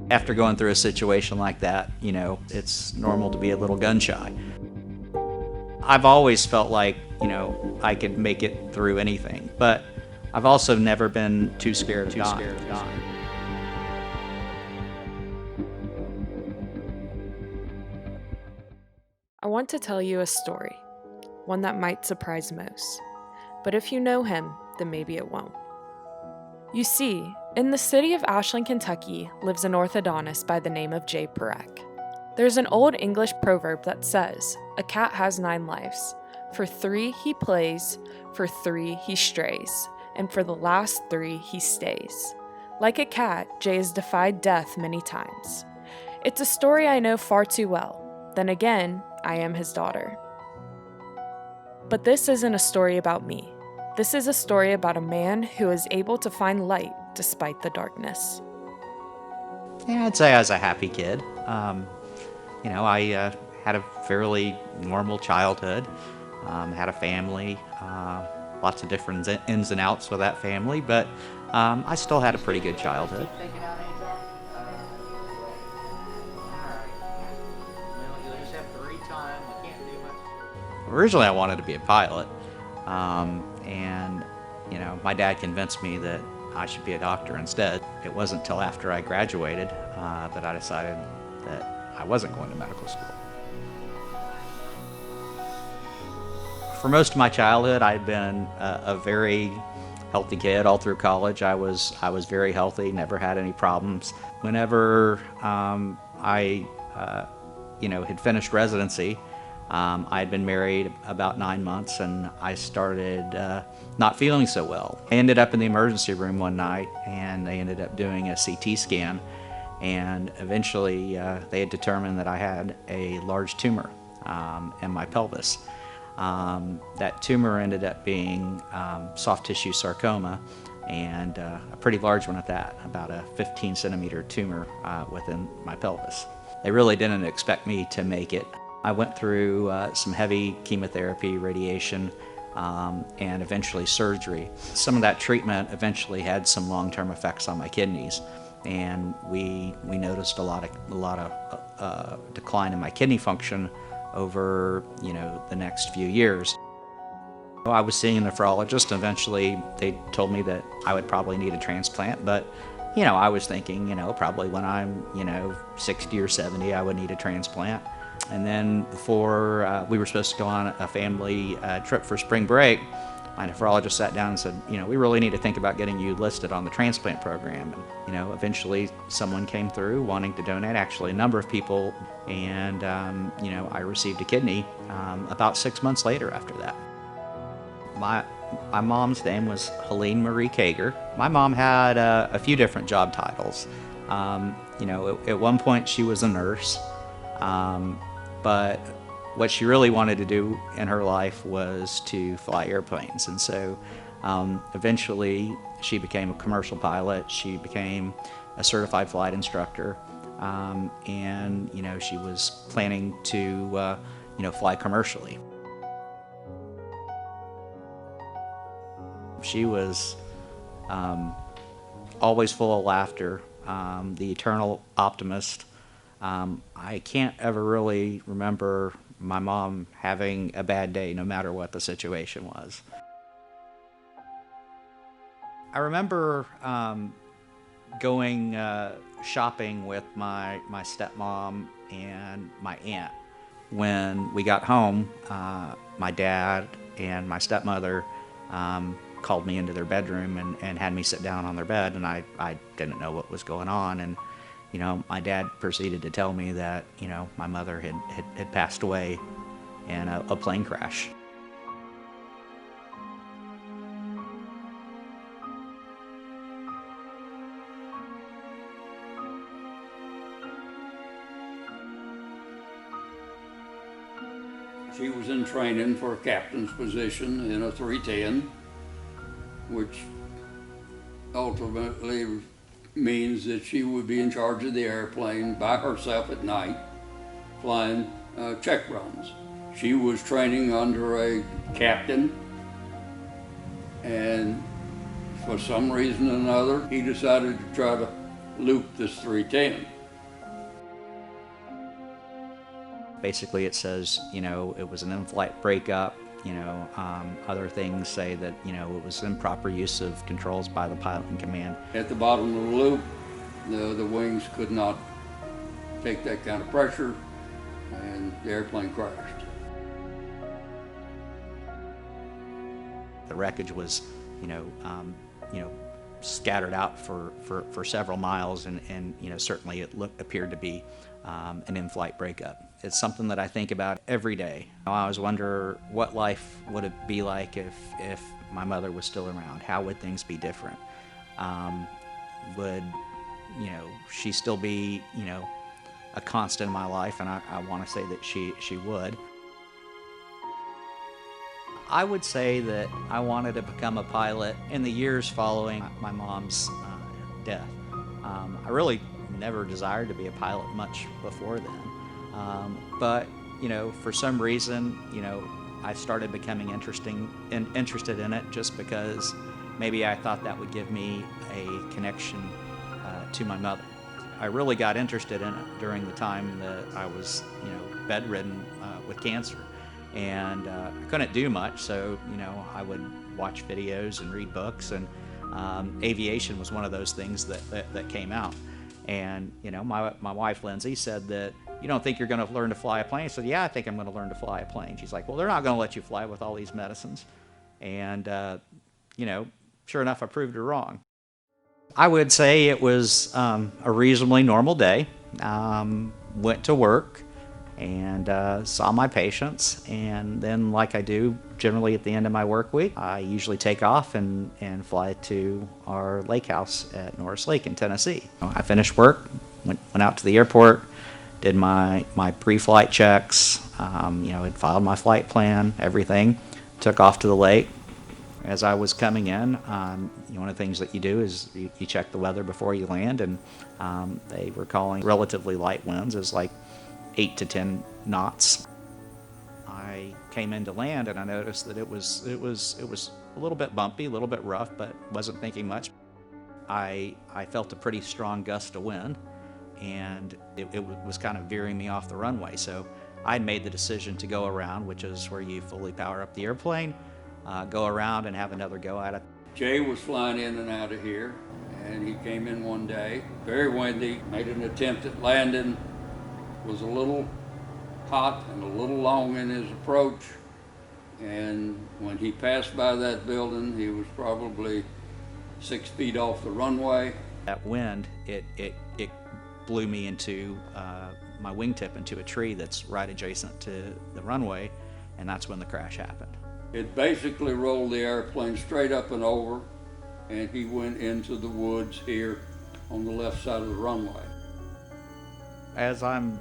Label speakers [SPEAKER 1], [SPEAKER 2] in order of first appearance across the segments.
[SPEAKER 1] After going through a situation like that, it's normal to be a little gun shy. I've always felt like, I could make it through anything, but I've also never been too scared of dying.
[SPEAKER 2] I want to tell you a story, one that might surprise most. But if you know him, then maybe it won't. You see, in the city of Ashland, Kentucky, lives an orthodontist by the name of Parekh. There's an old English proverb that says, "A cat has 9 lives. For 3 he plays, for 3 he strays, and for the last 3 he stays." Like a cat, Jay has defied death many times. It's a story I know far too well. Then again, I am his daughter. But this isn't a story about me. This is a story about a man who is able to find light despite the darkness.
[SPEAKER 1] Yeah, I'd say I was a happy kid. I had a fairly normal childhood, had a family, lots of different ins and outs with that family, but I still had a pretty good childhood. Originally, I wanted to be a pilot, and my dad convinced me that I should be a doctor instead. It wasn't until after I graduated that I decided that I wasn't going to medical school. For most of my childhood, I'd been a very healthy kid. All through college, I was very healthy, never had any problems. Whenever I had finished residency, I had been married about 9 months, and I started not feeling so well. I ended up in the emergency room one night, and they ended up doing a CT scan, and eventually they had determined that I had a large tumor in my pelvis. That tumor ended up being soft tissue sarcoma, and a pretty large one at that, about a 15 centimeter tumor within my pelvis. They really didn't expect me to make it. I went through some heavy chemotherapy, radiation, and eventually surgery. Some of that treatment eventually had some long-term effects on my kidneys, and we noticed a lot of decline in my kidney function over the next few years. I was seeing a nephrologist, and eventually they told me that I would probably need a transplant, but I was thinking probably when I'm 60 or 70 I would need a transplant. And then before we were supposed to go on a family trip for spring break, my nephrologist sat down and said, we really need to think about getting you listed on the transplant program. And, eventually someone came through wanting to donate, actually a number of people, and, I received a kidney about 6 months later after that. My mom's name was Helene Marie Kager. My mom had a few different job titles. At one point she was a nurse. But what she really wanted to do in her life was to fly airplanes. And so eventually she became a commercial pilot. She became a certified flight instructor. And, she was planning to, fly commercially. She was always full of laughter, the eternal optimist. I can't ever really remember my mom having a bad day, no matter what the situation was. I remember going shopping with my stepmom and my aunt. When we got home, my dad and my stepmother called me into their bedroom and had me sit down on their bed, and I didn't know what was going on. And my dad proceeded to tell me that, my mother had passed away in a plane crash.
[SPEAKER 3] She was in training for a captain's position in a 310, which ultimately means that she would be in charge of the airplane by herself at night, flying check runs. She was training under a captain, and for some reason or another, he decided to try to loop this 310.
[SPEAKER 1] Basically, it says, it was an in-flight breakup. Other things say that, it was improper use of controls by the pilot in command.
[SPEAKER 3] At the bottom of the loop, the wings could not take that kind of pressure, and the airplane crashed.
[SPEAKER 1] The wreckage was, scattered out for several miles, and certainly it appeared to be an in-flight breakup. It's something that I think about every day. I always wonder what life would it be like if my mother was still around. How would things be different? Would she still be a constant in my life? And I want to say that she would. I would say that I wanted to become a pilot in the years following my mom's death. I really never desired to be a pilot much before then. But for some reason, I started becoming interested in it just because maybe I thought that would give me a connection to my mother. I really got interested in it during the time that I was, bedridden with cancer. And I couldn't do much, so I would watch videos and read books, and aviation was one of those things that came out. And my wife Lindsay said that, "You don't think you're going to learn to fly a plane?" I said, "Yeah, I think I'm going to learn to fly a plane." She's like, "Well, they're not going to let you fly with all these medicines." And sure enough, I proved her wrong. I would say it was a reasonably normal day. Went to work and saw my patients, and then, like I do generally at the end of my work week, I usually take off and fly to our lake house at Norris Lake in Tennessee. I finished work, went out to the airport, did my pre-flight checks, had filed my flight plan, everything, took off to the lake. As I was coming in, one of the things that you do is you check the weather before you land, and they were calling relatively light winds as like 8 to 10 knots. I came in to land, and I noticed that it was a little bit bumpy, a little bit rough, but wasn't thinking much. I felt a pretty strong gust of wind, and it was kind of veering me off the runway. So I made the decision to go around, which is where you fully power up the airplane, go around and have another go at it.
[SPEAKER 3] Jay was flying in and out of here, and he came in one day, very windy, made an attempt at landing, was a little hot and a little long in his approach, and when he passed by that building, he was probably 6 feet off the runway.
[SPEAKER 1] That wind, it blew me into my wingtip into a tree that's right adjacent to the runway, and that's when the crash happened.
[SPEAKER 3] It basically rolled the airplane straight up and over, and he went into the woods here on the left side of the runway.
[SPEAKER 1] As I'm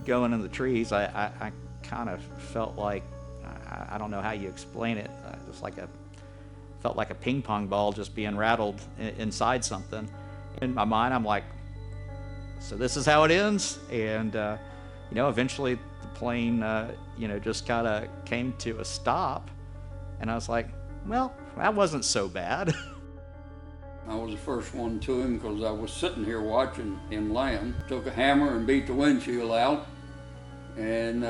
[SPEAKER 1] going in the trees, I kind of felt like, I don't know how you explain it, just felt like a ping pong ball just being rattled inside something. In my mind, I'm like, so this is how it ends? And eventually the plane just kind of came to a stop, and I was like, well, that wasn't so bad.
[SPEAKER 3] I was the first one to him because I was sitting here watching him land. Took a hammer and beat the windshield out, and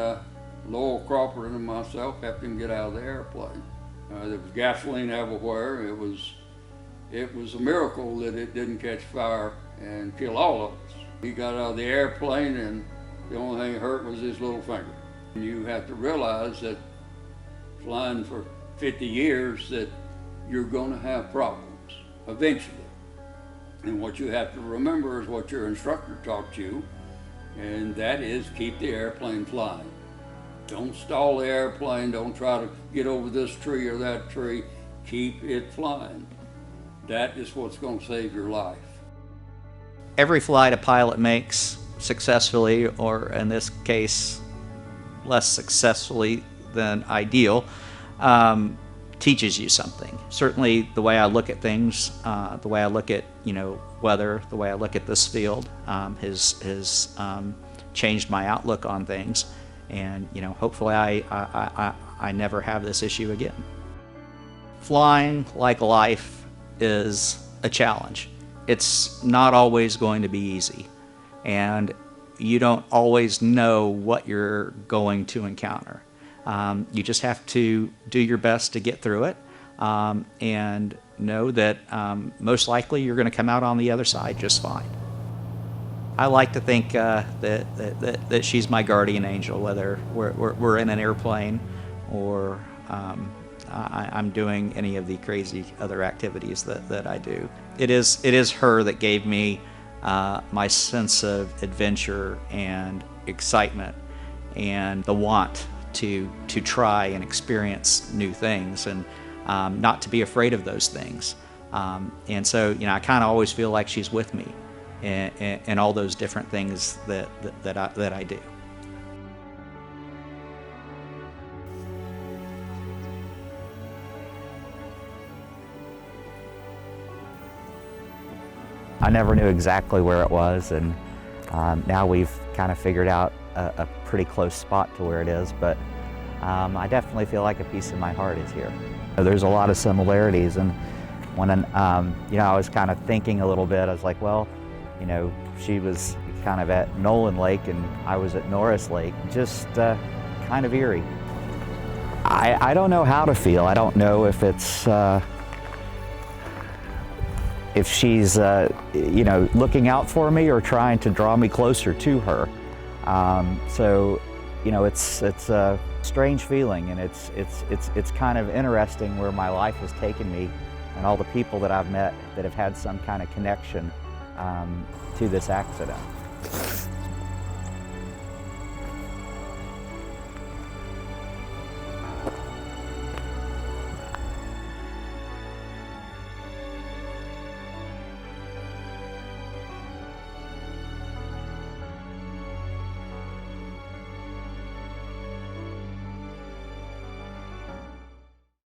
[SPEAKER 3] Lowell Crawford and myself helped him get out of the airplane. There was gasoline everywhere. It was a miracle that it didn't catch fire and kill all of us. He got out of the airplane, and the only thing that hurt was his little finger. And you have to realize that flying for 50 years that you're going to have problems eventually. And what you have to remember is what your instructor taught you, and that is keep the airplane flying. Don't stall the airplane, don't try to get over this tree or that tree, keep it flying. That is what's going to save your life.
[SPEAKER 1] Every flight a pilot makes successfully, or in this case, less successfully than ideal, teaches you something. Certainly the way I look at things, the way I look at, weather, the way I look at this field has changed my outlook on things. And, hopefully I never have this issue again. Flying, like life, is a challenge. It's not always going to be easy. And you don't always know what you're going to encounter. You just have to do your best to get through it, and know that most likely you're going to come out on the other side just fine. I like to think that she's my guardian angel, whether we're in an airplane or I'm doing any of the crazy other activities that I do. It is her that gave me my sense of adventure and excitement and the want to try and experience new things, and not to be afraid of those things. And so, I kind of always feel like she's with me in all those different things that I do. I never knew exactly where it was, and now we've kind of figured out a pretty close spot to where it is, but I definitely feel like a piece of my heart is here. There's a lot of similarities, and when I was kind of thinking a little bit, I was like, well, she was kind of at Nolan Lake and I was at Norris Lake, just kind of eerie. I don't know how to feel. I don't know if it's if she's looking out for me or trying to draw me closer to her. So it's a strange feeling, and it's kind of interesting where my life has taken me and all the people that I've met that have had some kind of connection to this accident.